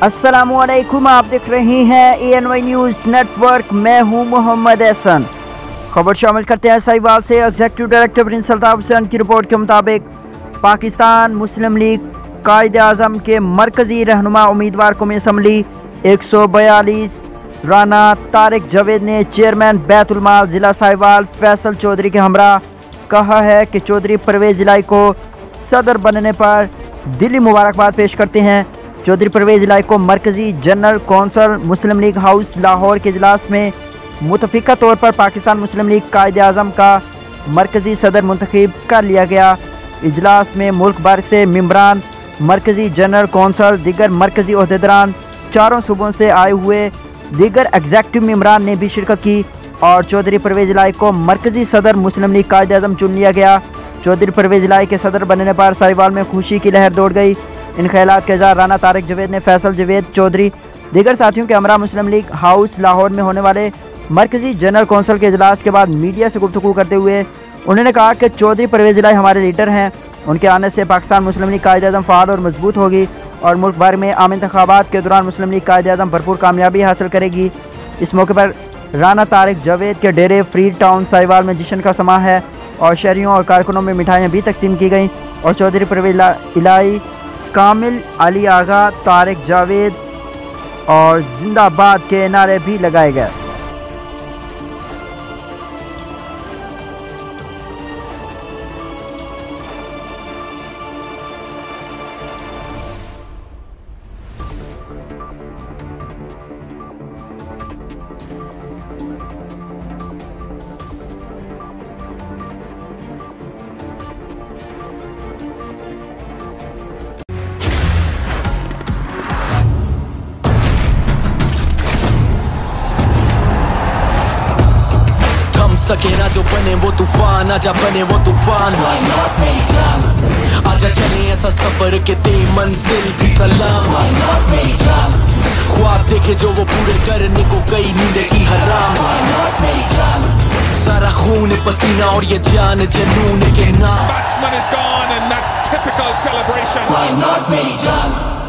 अस्सलामुअलैकुम, आप देख रहे हैं ANY न्यूज़ नेटवर्क। मैं हूं मोहम्मद एहसन। खबर शामिल करते हैं साहिवाल से। Executive director Prince Altaf Hussain की रिपोर्ट के मुताबिक पाकिस्तान मुस्लिम लीग कायद आज़म के मरकज़ी रहनुमा उम्मीदवार कौमी असम्बली 142 राना तारिक जावेद ने चेयरमैन बैतुल माल ज़िला साहिवाल फैसल चौधरी के हमरा कहा है कि चौधरी परवेज़ इलाही को सदर बनने पर दिली मुबारकबाद पेश करते हैं। चौधरी परवेज़ इलाही को मरकज़ी जनरल कौंसल मुस्लिम लीग हाउस लाहौर के इजलास में मुतफ़िका तौर पर पाकिस्तान मुस्लिम लीग कायद आज़म का मरकज़ी सदर मुंतखब कर लिया गया। इजलास में मुल्क भर से मेंबरान मरकज़ी जनरल कौंसल, दीगर मरकज़ी ओहदेदारान, चारों सूबों से आए हुए दीगर एग्जीक्यूटिव मेंबरान ने भी शिरकत की और चौधरी परवेज़ इलाही को मरकज़ी सदर मुस्लिम लीग कायद आज़म चुन लिया गया। चौधरी परवेज़ इलाही के सदर बनने पर साहिवाल में खुशी की लहर दौड़ गई। इन ख्यालात के इज़हार राना तारिक जावेद ने फैसल जावेद चौधरी दीगर साथियों के हमरा मुस्लिम लीग हाउस लाहौर में होने वाले मरकज़ी जनरल कौंसल के इजलास के बाद मीडिया से गुफ्तगू करते हुए उन्होंने कहा कि चौधरी परवेज़ इलाही हमारे लीडर हैं। उनके आने से पाकिस्तान मुस्लिम लीग कायद आज़म फ़ाल और मजबूत होगी और मुल्क भर में आम इंतखाबात के दौरान मुस्लिम लीग कायद आज़म भरपूर कामयाबी हासिल करेगी। इस मौके पर राना तारिक जावेद के डेरे फ्री टाउन साहिवाल में जश्न का समा है और शहरियों और कारकुनों में मिठाइयाँ भी तकसीम की गईं और चौधरी परवेज़ इलाही, कामिल अली आगा, तारिक जावेद और जिंदाबाद के नारे भी लगाए गए। सके ना जो बने वो तूफान, आजा बने वो तूफान। आजा चले ऐसा सफर के दे मंजिल भी सलाम। ख्वाब देखे जो वो पूरे करने को गई नींद की हराम। सारा खून पसीना और ये जान जनून के नाम। Batsman is gone in that typical celebration. Why not मेरी जान?